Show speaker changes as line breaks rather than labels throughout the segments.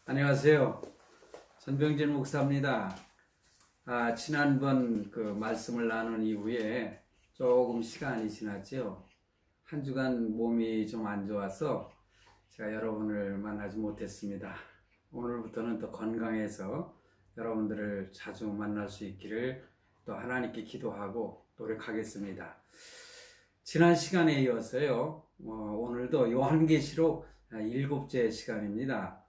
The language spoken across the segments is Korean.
안녕하세요. 전병진 목사입니다. 지난번 그 말씀을 나눈 이후에 조금 시간이 지났죠. 한 주간 몸이 좀 안 좋아서 제가 여러분을 만나지 못했습니다. 오늘부터는 더 건강해서 여러분들을 자주 만날 수 있기를 또 하나님께 기도하고 노력하겠습니다. 지난 시간에 이어서요, 오늘도 요한계시록 7째 시간입니다.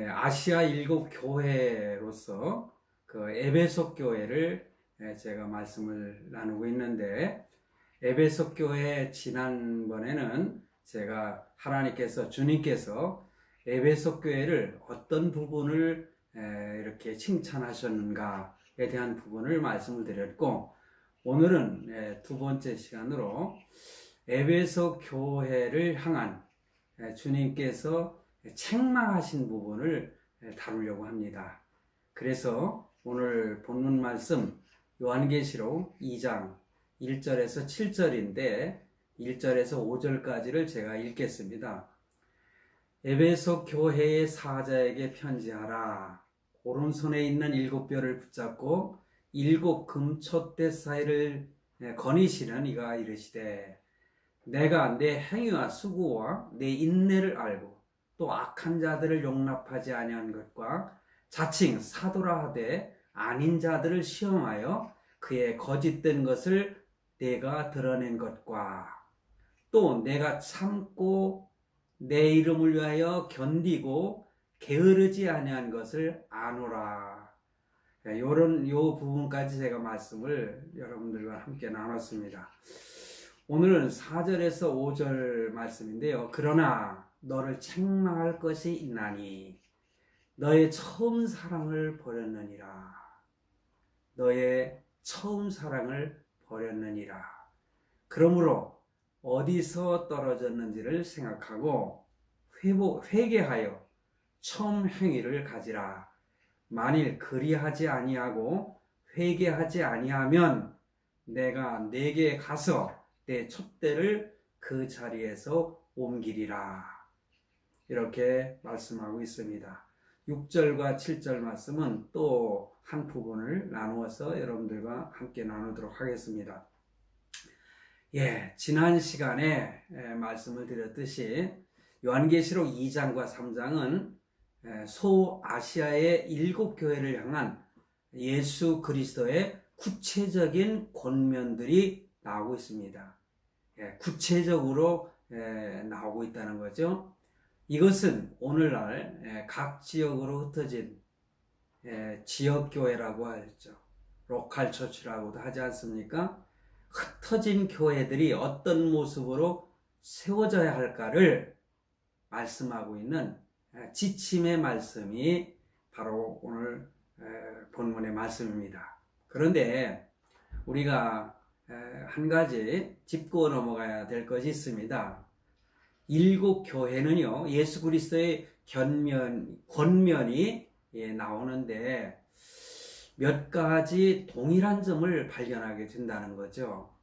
아시아 7교회로서 그 에베소 교회를 제가 말씀을 나누고 있는데, 에베소 교회 지난번에는 제가 주님께서 에베소 교회를 어떤 부분을 이렇게 칭찬하셨는가에 대한 부분을 말씀을 드렸고, 오늘은 두 번째 시간으로 에베소 교회를 향한 주님께서 책망하신 부분을 다루려고 합니다. 그래서 오늘 본문 말씀 요한계시록 2장 1절에서 7절인데 1절에서 5절까지를 제가 읽겠습니다. 에베소 교회의 사자에게 편지하라. 오른손에 있는 7뼈를 붙잡고 7 금촛대 사이를 거니시는 이가 이르시되, 내가 내 행위와 수고와 내 인내를 알고 또 악한 자들을 용납하지 아니한 것과 자칭 사도라 하되 아닌 자들을 시험하여 그의 거짓된 것을 내가 드러낸 것과 또 내가 참고 내 이름을 위하여 견디고 게으르지 아니한 것을 아노라. 요 부분까지 제가 말씀을 여러분들과 함께 나눴습니다. 오늘은 4절에서 5절 말씀인데요. 그러나 너를 책망할 것이 있나니 너의 처음 사랑을 버렸느니라. 너의 처음 사랑을 버렸느니라. 그러므로 어디서 떨어졌는지를 생각하고 회개하여 처음 행위를 가지라. 만일 그리하지 아니하고 회개하지 아니하면 내가 네게 가서 내 촛대를 그 자리에서 옮기리라. 이렇게 말씀하고 있습니다. 6절과 7절 말씀은 또 한 부분을 나누어서 여러분들과 함께 나누도록 하겠습니다. 지난 시간에 말씀을 드렸듯이 요한계시록 2장과 3장은 소아시아의 7교회를 향한 예수 그리스도의 구체적인 권면들이 나오고 있습니다. 구체적으로 나오고 있다는 거죠. 이것은 오늘날 각 지역으로 흩어진 지역교회라고 하죠. 로컬 처치라고도 하지 않습니까? 흩어진 교회들이 어떤 모습으로 세워져야 할까를 말씀하고 있는 지침의 말씀이 바로 오늘 본문의 말씀입니다. 그런데 우리가 한 가지 짚고 넘어가야 될 것이 있습니다. 7교회는요, 예수 그리스도의 권면이 나오는데 몇 가지 동일한 점을 발견하게 된다는 거죠.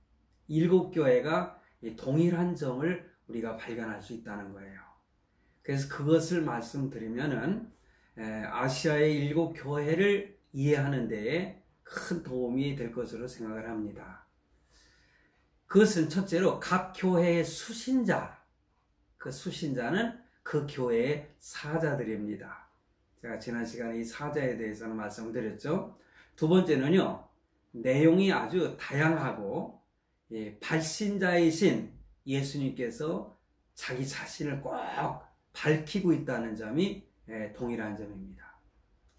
7교회가 동일한 점을 우리가 발견할 수 있다는 거예요. 그래서 그것을 말씀드리면은 아시아의 7교회를 이해하는 데에 큰 도움이 될 것으로 생각을 합니다. 그것은 첫째로 각 교회의 수신자, 그 수신자는 그 교회의 사자들입니다. 제가 지난 시간에 이 사자에 대해서는 말씀을 드렸죠. 두 번째는요, 내용이 아주 다양하고 발신자이신 예수님께서 자기 자신을 꼭 밝히고 있다는 점이 동일한 점입니다.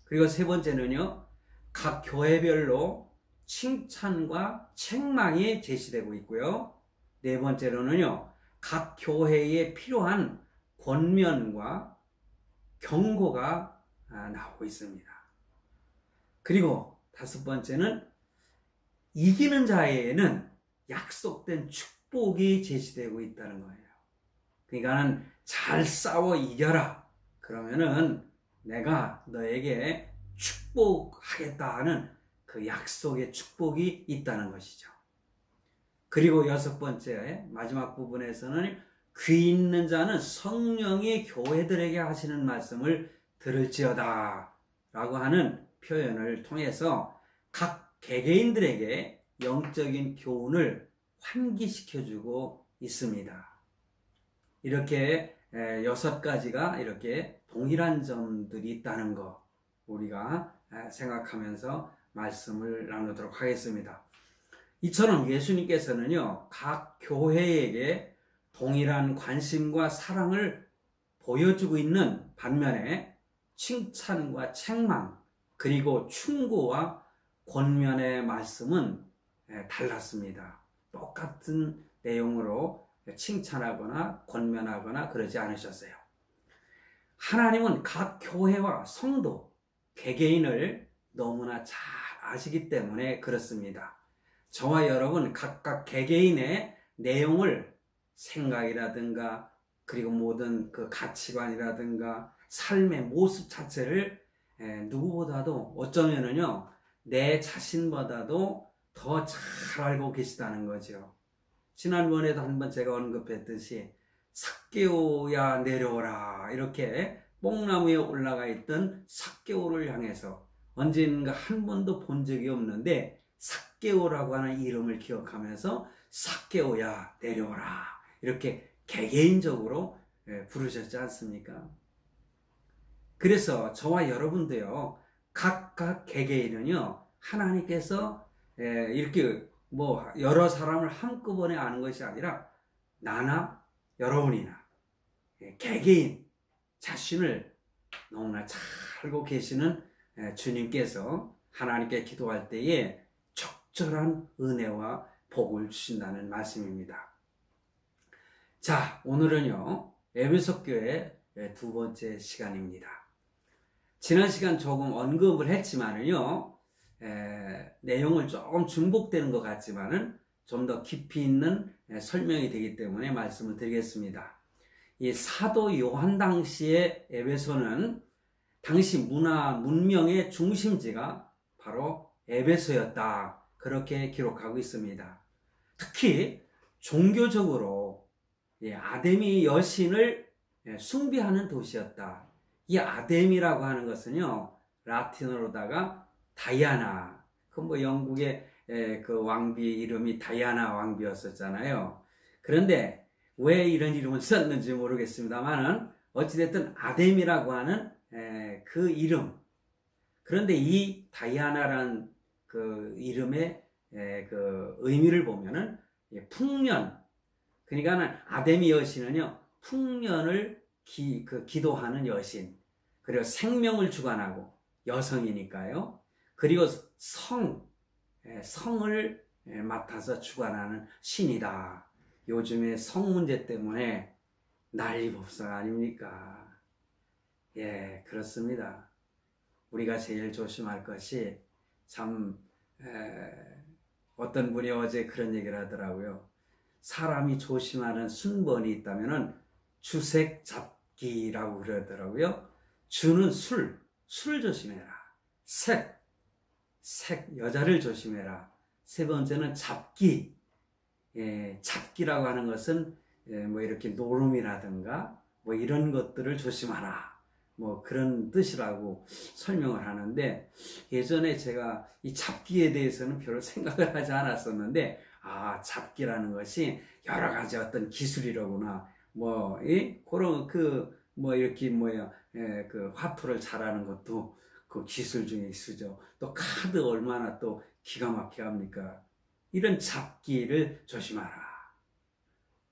그리고 세 번째는요, 각 교회별로 칭찬과 책망이 제시되고 있고요. 네 번째로는요, 각 교회에 필요한 권면과 경고가 나오고 있습니다. 그리고 다섯 번째는 이기는 자에게는 약속된 축복이 제시되고 있다는 거예요. 그러니까는 잘 싸워 이겨라. 그러면은 내가 너에게 축복하겠다 하는 그 약속의 축복이 있다는 것이죠. 그리고 여섯 번째 마지막 부분에서는 귀 있는 자는 성령이 교회들에게 하시는 말씀을 들을지어다 라고 하는 표현을 통해서 각 개개인들에게 영적인 교훈을 환기시켜주고 있습니다. 이렇게 6가지가 이렇게 동일한 점들이 있다는 거 우리가 생각하면서 말씀을 나누도록 하겠습니다. 이처럼 예수님께서는요, 각 교회에게 동일한 관심과 사랑을 보여주고 있는 반면에 칭찬과 책망 그리고 충고와 권면의 말씀은 달랐습니다. 똑같은 내용으로 칭찬하거나 권면하거나 그러지 않으셨어요. 하나님은 각 교회와 성도, 개개인을 너무나 잘 아시기 때문에 그렇습니다. 저와 여러분 각각 개개인의 내용을 생각이라든가 그리고 모든 그 가치관이라든가 삶의 모습 자체를 누구보다도 어쩌면은요 내 자신보다도 더 잘 알고 계시다는 거죠. 지난번에도 한번 제가 언급했듯이 삭개오야 내려오라 이렇게 뽕나무에 올라가 있던 삭개오를 향해서 언젠가 한 번도 본 적이 없는데 삭개오라고 하는 이름을 기억하면서 삭개오야 내려오라 이렇게 개개인적으로 부르셨지 않습니까? 그래서 저와 여러분도요 각각 개개인은요 하나님께서 이렇게 뭐 여러 사람을 한꺼번에 아는 것이 아니라 나나 여러분이나 개개인 자신을 너무나 잘 알고 계시는 주님께서 하나님께 기도할 때에 적절한 은혜와 복을 주신다는 말씀입니다. 자, 오늘은요 에베소 교회 2번째 시간입니다. 지난 시간 조금 언급을 했지만은요 내용을 조금 중복되는 것 같지만은 좀 더 깊이 있는 설명이 되기 때문에 말씀을 드리겠습니다. 이 사도 요한 당시의 에베소는 당시 문명의 중심지가 바로 에베소였다. 그렇게 기록하고 있습니다. 특히 종교적으로 아데미 여신을 숭배하는 도시였다. 이 아데미라고 하는 것은요 라틴어로다가 다이아나, 그 뭐 영국의 그 왕비 이름이 다이아나 왕비였었잖아요. 그런데 왜 이런 이름을 썼는지 모르겠습니다만은 어찌됐든 아데미라고 하는 그 이름. 그런데 이 다이아나라는 그 이름의 그 의미를 보면은 풍년. 그러니까 아데미 여신은요 풍년을 기도하는 여신. 그리고 생명을 주관하고 여성이니까요. 그리고 성을 맡아서 주관하는 신이다. 요즘에 성 문제 때문에 난리법석 아닙니까? 예, 그렇습니다. 우리가 제일 조심할 것이 참 어떤 분이 어제 그런 얘기를 하더라고요. 사람이 조심하는 순번이 있다면은 주색 잡기라고 그러더라고요. 주는 술 조심해라. 색, 여자를 조심해라. 세 번째는 잡기. 잡기라고 하는 것은 뭐 이렇게 노름이라든가 뭐 이런 것들을 조심하라. 뭐 그런 뜻이라고 설명을 하는데 예전에 제가 이 잡기에 대해서는 별로 생각을 하지 않았었는데 잡기라는 것이 여러 가지 어떤 기술이로구나. 그런 뭐 이렇게 그 화투를 잘하는 것도 그 기술 중에 있으죠. 또 카드 얼마나 또 기가 막히게 합니까? 이런 잡기를 조심하라.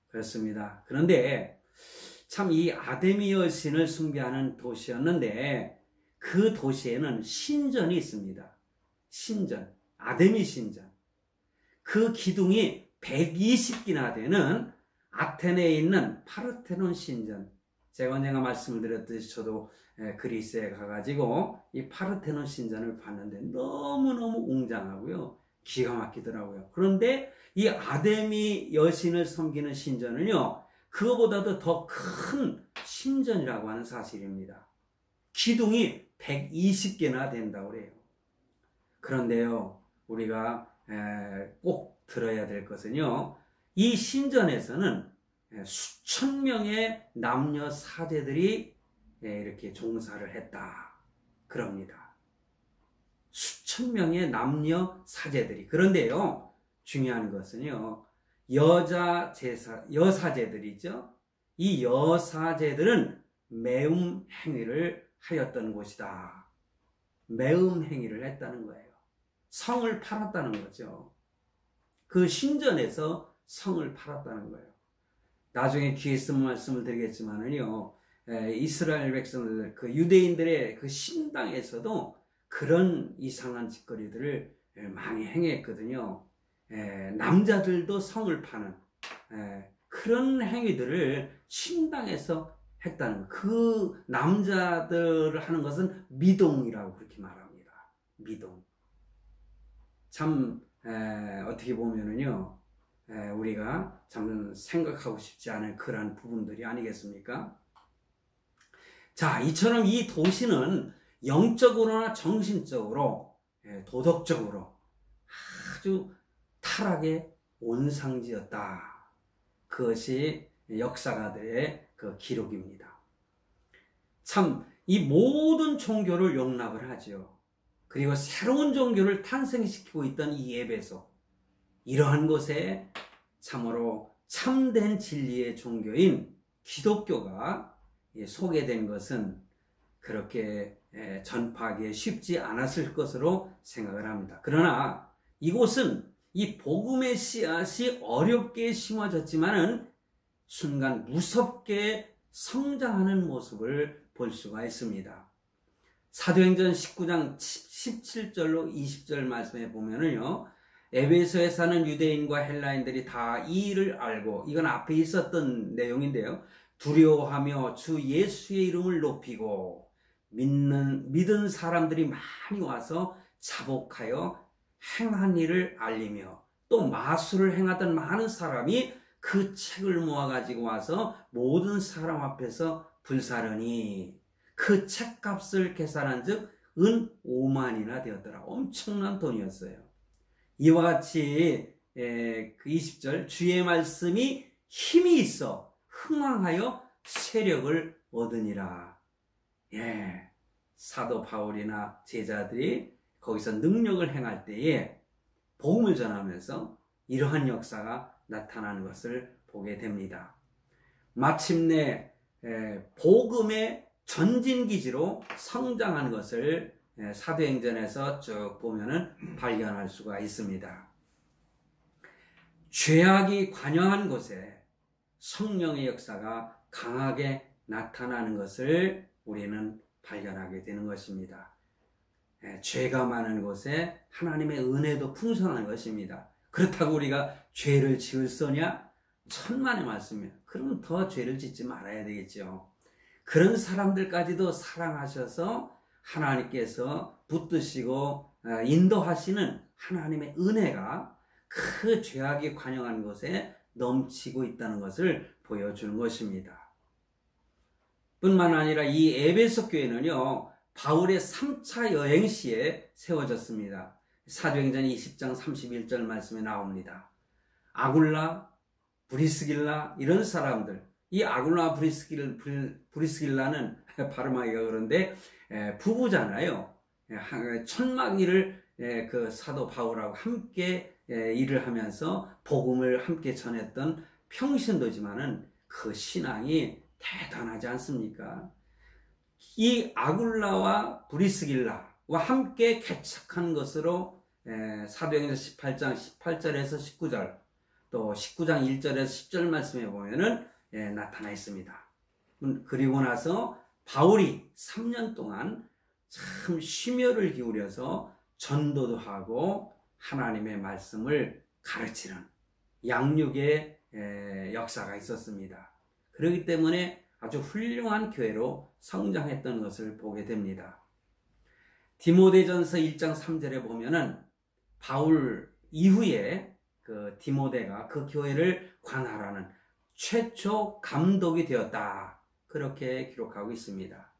그렇습니다. 그런데 참 이 아데미 여신을 숭배하는 도시였는데 그 도시에는 신전이 있습니다. 신전, 아데미 신전. 그 기둥이 120기나 되는 아테네에 있는 파르테논 신전. 제가 언젠가 말씀을 드렸듯이 저도 그리스에 가가지고 이 파르테논 신전을 봤는데 너무너무 웅장하고요. 기가 막히더라고요. 그런데 이 아데미 여신을 섬기는 신전은요. 그거보다도 더 큰 신전이라고 하는 사실입니다. 기둥이 120개나 된다고 그래요. 그런데요. 우리가 꼭 들어야 될 것은요. 이 신전에서는 수천 명의 남녀 사제들이 이렇게 종사를 했다. 그럽니다. 수천 명의 남녀 사제들이. 그런데요, 중요한 것은요, 여사제들이죠. 이 여사제들은 매음 행위를 하였던 곳이다. 매음 행위를 했다는 거예요. 성을 팔았다는 거죠. 그 신전에서 성을 팔았다는 거예요. 나중에 기회 있으면 말씀을 드리겠지만은요, 이스라엘 백성들, 그 유대인들의 그 신당에서도 그런 이상한 짓거리들을 많이 행했거든요. 남자들도 성을 파는 그런 행위들을 신당에서 했다는, 그 남자들을 하는 것은 미동이라고 그렇게 말합니다. 미동. 참 어떻게 보면은요, 우리가 참 생각하고 싶지 않은 그러한 부분들이 아니겠습니까? 자, 이처럼 이 도시는 영적으로나 정신적으로, 도덕적으로 아주 타락의 온상지였다. 그것이 역사가들의 그 기록입니다. 참, 이 모든 종교를 용납을 하죠. 그리고 새로운 종교를 탄생시키고 있던 이 에베소, 이러한 곳에 참으로 참된 진리의 종교인 기독교가 소개된 것은 그렇게 전파하기 쉽지 않았을 것으로 생각을 합니다. 그러나 이곳은 이 복음의 씨앗이 어렵게 심어졌지만은 순간 무섭게 성장하는 모습을 볼 수가 있습니다. 사도행전 19장 17절로 20절 말씀에 보면은요, 에베소에 사는 유대인과 헬라인들이 다 이 일을 알고, 이건 앞에 있었던 내용인데요, 두려워하며 주 예수의 이름을 높이고 믿은 사람들이 많이 와서 자복하여 행한 일을 알리며, 또 마술을 행하던 많은 사람이 그 책을 모아가지고 와서 모든 사람 앞에서 불사르니 그 책값을 계산한 즉 은 5만이나 되었더라. 엄청난 돈이었어요. 이와 같이 그 20절, 주의 말씀이 힘이 있어 흥왕하여 세력을 얻으니라. 사도 바울이나 제자들이 거기서 능력을 행할 때에 복음을 전하면서 이러한 역사가 나타나는 것을 보게 됩니다. 마침내 복음의 전진기지로 성장한 것을 사도행전에서 쭉 보면은 발견할 수가 있습니다. 죄악이 관영한 곳에 성령의 역사가 강하게 나타나는 것을 우리는 발견하게 되는 것입니다. 죄가 많은 곳에 하나님의 은혜도 풍성한 것입니다. 그렇다고 우리가 죄를 지을 소냐? 천만의 말씀이에요. 그러면 더 죄를 짓지 말아야 되겠죠. 그런 사람들까지도 사랑하셔서 하나님께서 붙드시고 인도하시는 하나님의 은혜가 그 죄악이 관영한 곳에 넘치고 있다는 것을 보여주는 것입니다. 뿐만 아니라 이 에베소 교회는요, 바울의 3차 여행 시에 세워졌습니다. 사도행전 20장 31절 말씀에 나옵니다. 아굴라, 브리스길라 이런 사람들, 이 아굴라 브리스길라는 발음하기가 그런데 부부잖아요. 천막일을 그 사도 바울하고 함께 일을 하면서 복음을 함께 전했던 평신도지만은 그 신앙이 대단하지 않습니까? 이 아굴라와 브리스길라와 함께 개척한 것으로 사도행전 18장 18절에서 19절, 또 19장 1절에서 10절 말씀에 보면은 나타나 있습니다. 그리고 나서 바울이 3년 동안 참 심혈을 기울여서 전도도 하고 하나님의 말씀을 가르치는 양육의 역사가 있었습니다. 그렇기 때문에 아주 훌륭한 교회로 성장했던 것을 보게 됩니다. 디모데전서 1장 3절에 보면은 바울 이후에 그 디모데가 그 교회를 관할하는 최초 감독이 되었다. 그렇게 기록하고 있습니다.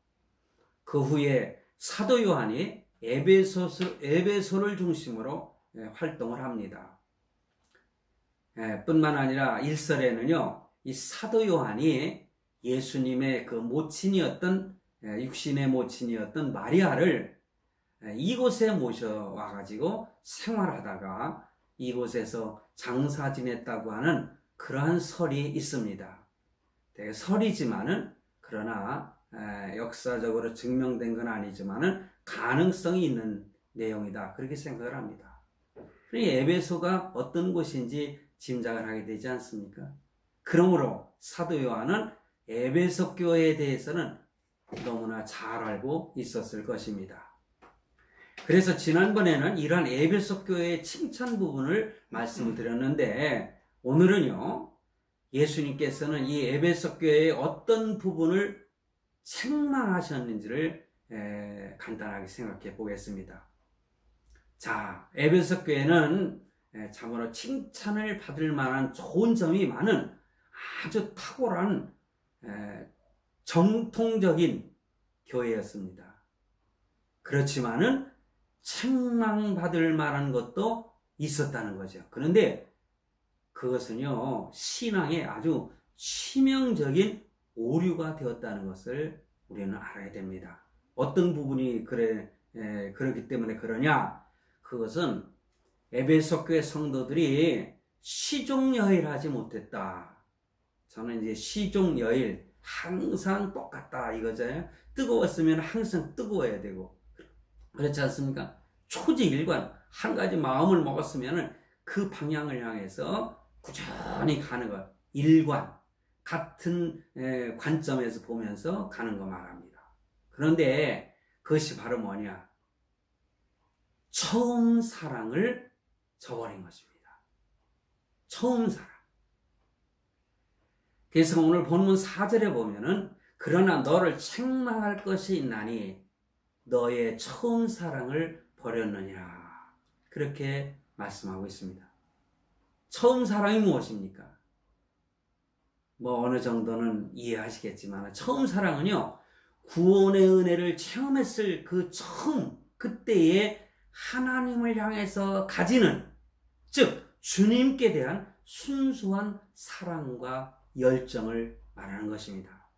그 후에 사도 요한이 에베소를 중심으로 활동을 합니다. 뿐만 아니라 1설에는요, 이 사도 요한이 예수님의 그 모친이었던 육신의 모친이었던 마리아를 이곳에 모셔와 가지고 생활하다가 이곳에서 장사 지냈다고 하는 그러한 설이 있습니다. 되게 설이지만은 그러나 역사적으로 증명된 건 아니지만은 가능성이 있는 내용이다, 그렇게 생각을 합니다. 에베소가 어떤 곳인지 짐작을 하게 되지 않습니까? 그러므로 사도 요한은 에베소 교회에 대해서는 너무나 잘 알고 있었을 것입니다. 그래서 지난번에는 이러한 에베소 교회의 칭찬 부분을 말씀을 드렸는데, 오늘은요, 예수님께서는 이 에베소 교회의 어떤 부분을 책망하셨는지를 간단하게 생각해 보겠습니다. 자, 에베소 교회는 참으로 칭찬을 받을 만한 좋은 점이 많은 아주 탁월한 정통적인 교회였습니다. 그렇지만은 책망받을 만한 것도 있었다는 거죠. 그런데 그것은요, 신앙의 아주 치명적인 오류가 되었다는 것을 우리는 알아야 됩니다. 어떤 부분이 그렇기 때문에 그러냐? 그것은 에베소 교회 성도들이 시종여일하지 못했다. 저는 이제 시종여일, 항상 똑같다 이거죠. 뜨거웠으면 항상 뜨거워야 되고, 그렇지 않습니까? 초지일관, 한 가지 마음을 먹었으면 그 방향을 향해서 꾸준히 가는 것, 일관, 같은 관점에서 보면서 가는 거 말합니다. 그런데 그것이 바로 뭐냐? 처음 사랑을 저버린 것입니다. 처음 사랑. 그래서 오늘 본문 4절에 보면은, 그러나 너를 책망할 것이 있나니 너의 처음 사랑을 버렸느니라, 그렇게 말씀하고 있습니다. 처음 사랑이 무엇입니까? 뭐 어느 정도는 이해하시겠지만, 처음 사랑은요, 구원의 은혜를 체험했을 그 처음, 그때의 하나님을 향해서 가지는, 즉 주님께 대한 순수한 사랑과 열정을 말하는 것입니다.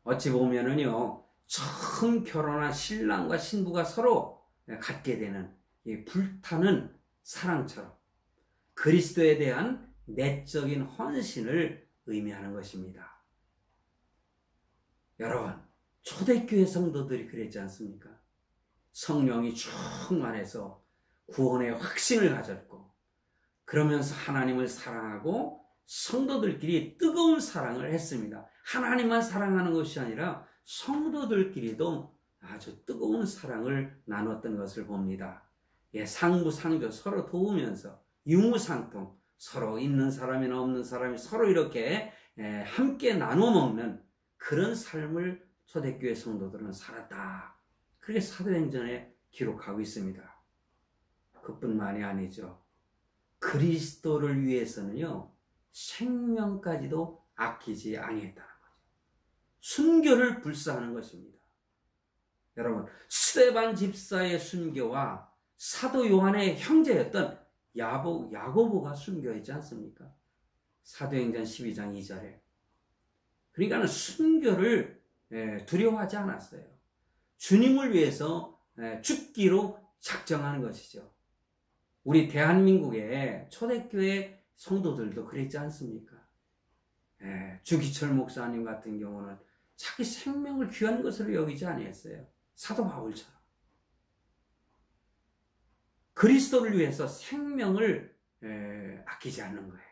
어찌 보면은요, 처음 결혼한 신랑과 신부가 서로 갖게 되는 이 불타는 사랑처럼 그리스도에 대한 내적인 헌신을 의미하는 것입니다. 여러분, 초대교회 성도들이 그랬지 않습니까? 성령이 충만해서 구원의 확신을 가졌고, 그러면서 하나님을 사랑하고 성도들끼리 뜨거운 사랑을 했습니다. 하나님만 사랑하는 것이 아니라 성도들끼리도 아주 뜨거운 사랑을 나눴던 것을 봅니다. 상부상조 서로 도우면서 유무상통, 서로 있는 사람이나 없는 사람이 서로 이렇게 함께 나눠 먹는 그런 삶을 초대교회 성도들은 살았다, 그렇게 사도행전에 기록하고 있습니다. 그뿐만이 아니죠. 그리스도를 위해서는요, 생명까지도 아끼지 아니했다는 거죠. 순교를 불사하는 것입니다. 여러분, 스데반 집사의 순교와 사도 요한의 형제였던 야고보가 순교했지 않습니까? 사도행전 12장 2절에. 그러니까 순교를 두려워하지 않았어요. 주님을 위해서 죽기로 작정하는 것이죠. 우리 대한민국의 초대교회 성도들도 그랬지 않습니까? 주기철 목사님 같은 경우는 자기 생명을 귀한 것으로 여기지 아니했어요. 사도 바울처럼. 그리스도를 위해서 생명을 아끼지 않는 거예요.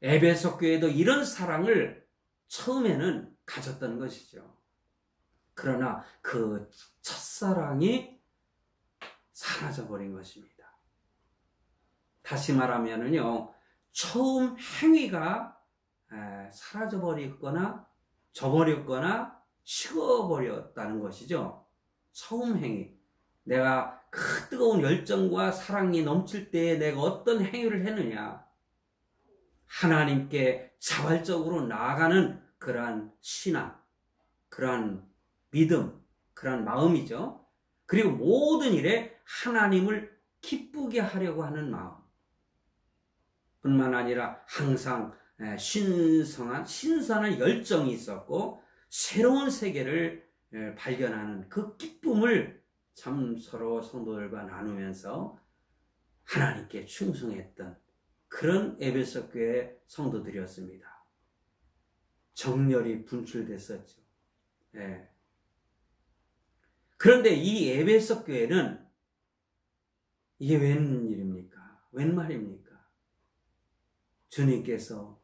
에베소 교회도 이런 사랑을 처음에는 가졌던 것이죠. 그러나 그 첫사랑이 사라져버린 것입니다. 다시 말하면은요, 처음 행위가 사라져버렸거나 저버렸거나 식어버렸다는 것이죠. 처음 행위. 내가 그 뜨거운 열정과 사랑이 넘칠 때에 내가 어떤 행위를 했느냐. 하나님께 자발적으로 나아가는 그러한 신앙, 그러한 믿음, 그러한 마음이죠. 그리고 모든 일에 하나님을 기쁘게 하려고 하는 마음. 뿐만 아니라 항상 신선한 열정이 있었고, 새로운 세계를 발견하는 그 기쁨을 참 서로 성도들과 나누면서 하나님께 충성했던 그런 에베소 교회 성도들이었습니다. 정열이 분출됐었죠. 예. 그런데 이 에베소 교회는 이게 웬일입니까? 웬 말입니까? 주님께서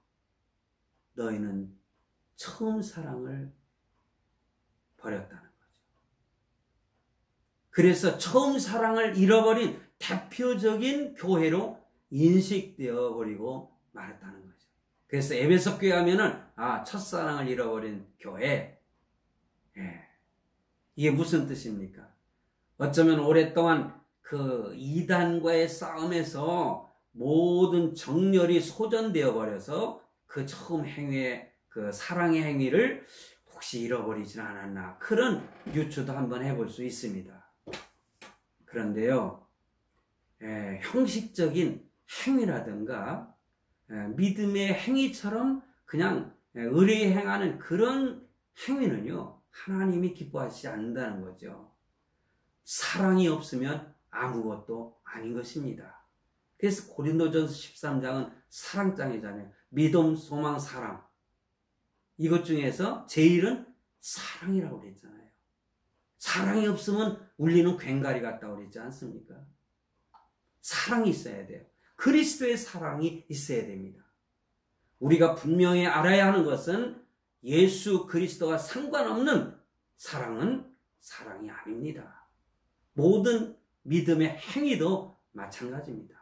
너희는 처음 사랑을 버렸다는 거죠. 그래서 처음 사랑을 잃어버린 대표적인 교회로 인식되어 버리고 말았다는 거죠. 그래서 에베소 교회 하면은 첫사랑을 잃어버린 교회. 예. 이게 무슨 뜻입니까? 어쩌면 오랫동안 그 이단과의 싸움에서 모든 정열이 소전되어 버려서 그 처음 행위의 그 사랑의 행위를 혹시 잃어버리진 않았나, 그런 유추도 한번 해볼 수 있습니다. 그런데요, 형식적인 행위라든가 믿음의 행위처럼 그냥 의리에 행하는 그런 행위는요, 하나님이 기뻐하시지 않는다는 거죠. 사랑이 없으면 아무것도 아닌 것입니다. 그래서 고린도전서 13장은 사랑장이잖아요. 믿음, 소망, 사랑. 이것 중에서 제일은 사랑이라고 그랬잖아요. 사랑이 없으면 울리는 괭가리 같다고 그랬지 않습니까? 사랑이 있어야 돼요. 그리스도의 사랑이 있어야 됩니다. 우리가 분명히 알아야 하는 것은 예수 그리스도와 상관없는 사랑은 사랑이 아닙니다. 모든 믿음의 행위도 마찬가지입니다.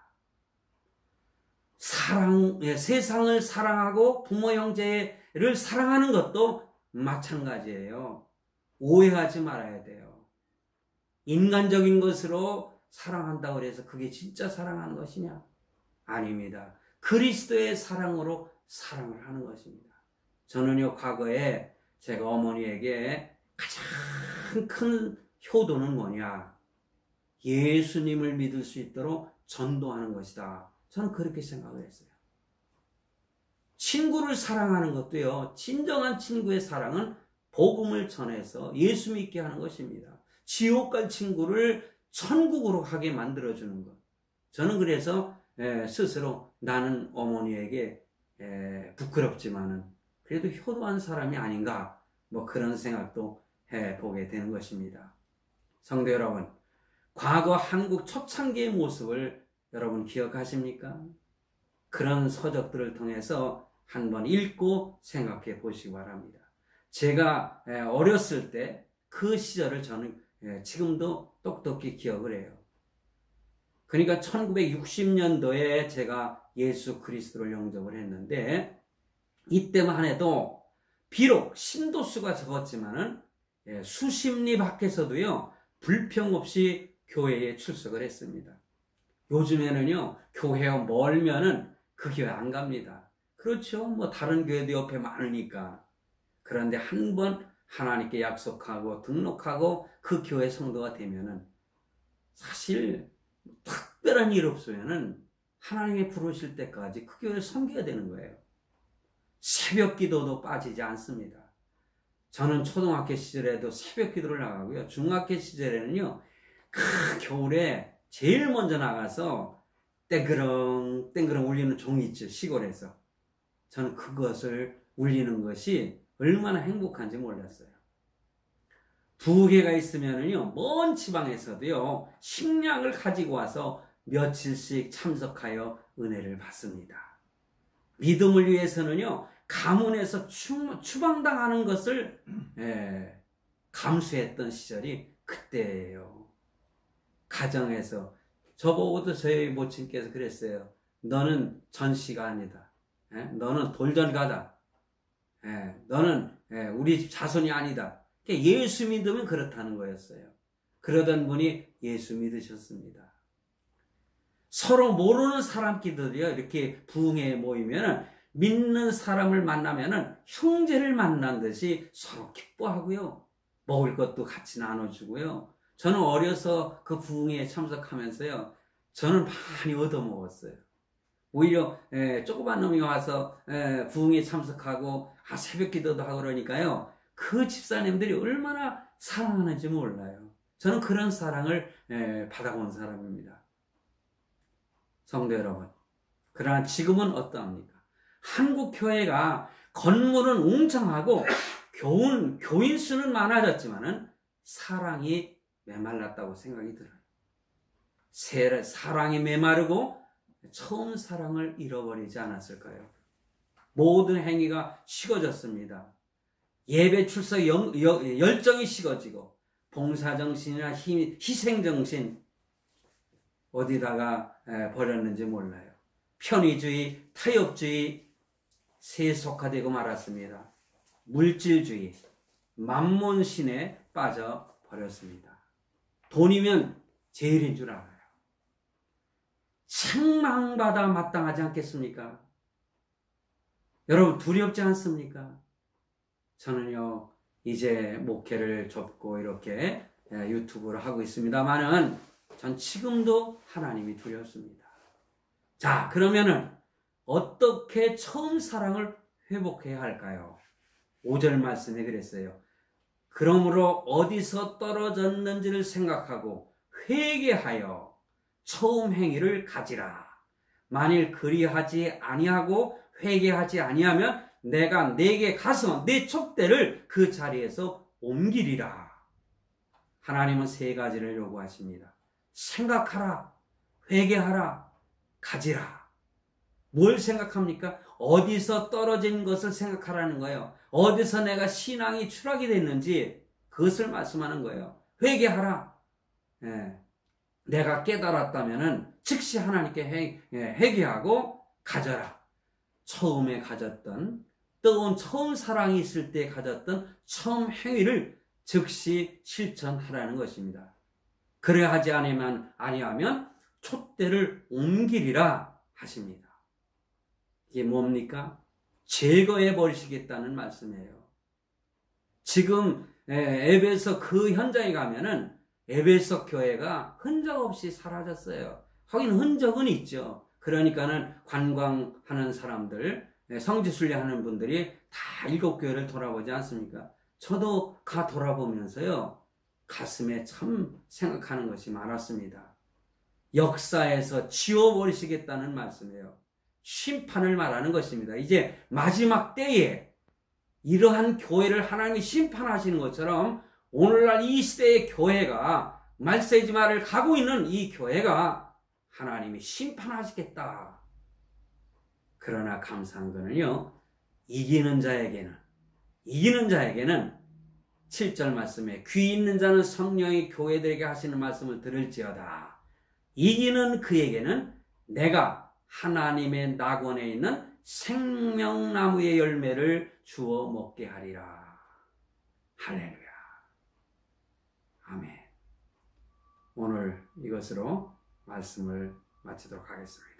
세상을 사랑하고 부모 형제를 사랑하는 것도 마찬가지예요. 오해하지 말아야 돼요. 인간적인 것으로 사랑한다고 해서 그게 진짜 사랑하는 것이냐? 아닙니다. 그리스도의 사랑으로 사랑을 하는 것입니다. 저는요, 과거에 제가 어머니에게 가장 큰 효도는 뭐냐? 예수님을 믿을 수 있도록 전도하는 것이다. 저는 그렇게 생각을 했어요. 친구를 사랑하는 것도요, 진정한 친구의 사랑은 복음을 전해서 예수 믿게 하는 것입니다. 지옥 갈 친구를 천국으로 가게 만들어주는 것. 저는 그래서 스스로 나는 어머니에게 부끄럽지만은 그래도 효도한 사람이 아닌가, 뭐 그런 생각도 해보게 되는 것입니다. 성도 여러분, 과거 한국 초창기의 모습을 여러분 기억하십니까? 그런 서적들을 통해서 한번 읽고 생각해 보시기 바랍니다. 제가 어렸을 때 그 시절을 저는 지금도 똑똑히 기억을 해요. 그러니까 1960년도에 제가 예수 그리스도를 영접을 했는데, 이때만 해도 비록 신도수가 적었지만은 수십리 밖에서도요, 불평 없이 교회에 출석을 했습니다. 요즘에는요, 교회가 멀면은 그 교회 안 갑니다. 그렇죠. 뭐 다른 교회도 옆에 많으니까. 그런데 한 번 하나님께 약속하고 등록하고 그 교회 성도가 되면은 사실 특별한 일 없으면은 하나님이 부르실 때까지 그 교회를 섬겨야 되는 거예요. 새벽 기도도 빠지지 않습니다. 저는 초등학교 시절에도 새벽 기도를 나가고요. 중학교 시절에는요, 그 겨울에 제일 먼저 나가서 땡그렁 땡그렁 울리는 종이 있죠, 시골에서. 저는 그것을 울리는 것이 얼마나 행복한지 몰랐어요. 부계가 있으면은요, 먼 지방에서도요, 식량을 가지고 와서 며칠씩 참석하여 은혜를 받습니다. 믿음을 위해서는요, 가문에서 추방당하는 것을 감수했던 시절이 그때예요. 가정에서 저보고도 저희 모친께서 그랬어요. 너는 전시가 아니다. 너는 돌전가다. 너는 우리 집 자손이 아니다. 예수 믿으면 그렇다는 거였어요. 그러던 분이 예수 믿으셨습니다. 서로 모르는 사람끼리요, 이렇게 부흥회에 모이면 믿는 사람을 만나면은 형제를 만난 듯이 서로 기뻐하고요, 먹을 것도 같이 나눠주고요. 저는 어려서 그 부흥회에 참석하면서요, 저는 많이 얻어먹었어요. 오히려 조그만 놈이 와서 부흥회에 참석하고 새벽 기도도 하고 그러니까요, 그 집사님들이 얼마나 사랑하는지 몰라요. 저는 그런 사랑을 받아본 사람입니다. 성도 여러분, 그러나 지금은 어떠합니까? 한국 교회가 건물은 웅장하고 교인 수는 많아졌지만은 사랑이 메말랐다고 생각이 들어요. 사랑이 메마르고 처음 사랑을 잃어버리지 않았을까요? 모든 행위가 식어졌습니다. 예배 출석 열정이 식어지고 봉사정신이나 희생정신 어디다가 버렸는지 몰라요. 편의주의, 타협주의 세속화되고 말았습니다. 물질주의, 만몬신에 빠져버렸습니다. 돈이면 제일인 줄 알아요. 책망받아 마땅하지 않겠습니까? 여러분 두렵지 않습니까? 저는요 이제 목회를 접고 이렇게 유튜브를 하고 있습니다만은 전 지금도 하나님이 두렵습니다. 자, 그러면은 어떻게 처음 사랑을 회복해야 할까요? 5절 말씀에 그랬어요. 그러므로 어디서 떨어졌는지를 생각하고 회개하여 처음 행위를 가지라. 만일 그리하지 아니하고 회개하지 아니하면 내가 네게 가서 네 촛대를 그 자리에서 옮기리라. 하나님은 세 가지를 요구하십니다. 생각하라, 회개하라, 가지라. 뭘 생각합니까? 어디서 떨어진 것을 생각하라는 거예요. 어디서 내가 신앙이 추락이 됐는지 그것을 말씀하는 거예요. 회개하라. 내가 깨달았다면은 즉시 하나님께 회개하고 가져라. 처음에 가졌던 뜨거운 처음 사랑이 있을 때 가졌던 처음 행위를 즉시 실천하라는 것입니다. 그래 하지 아니하면 촛대를 옮기리라 하십니다. 이게 뭡니까? 제거해 버리시겠다는 말씀이에요. 지금 에베소 그 현장에 가면은 에베소 교회가 흔적 없이 사라졌어요. 하긴 흔적은 있죠. 그러니까는 관광하는 사람들, 성지순례하는 분들이 다 7교회를 돌아보지 않습니까? 저도 가 돌아보면서요 가슴에 참 생각하는 것이 많았습니다. 역사에서 지워버리시겠다는 말씀이에요. 심판을 말하는 것입니다. 이제 마지막 때에 이러한 교회를 하나님이 심판하시는 것처럼 오늘날 이 시대의 교회가 말세지마를 가고 있는 이 교회가 하나님이 심판하시겠다. 그러나 감사한 거는요, 이기는 자에게는 7절 말씀에 귀 있는 자는 성령이 교회들에게 하시는 말씀을 들을지어다. 이기는 그에게는 내가 하나님의 낙원에 있는 생명나무의 열매를 주어 먹게 하리라. 할렐루야. 아멘. 오늘 이것으로 말씀을 마치도록 하겠습니다.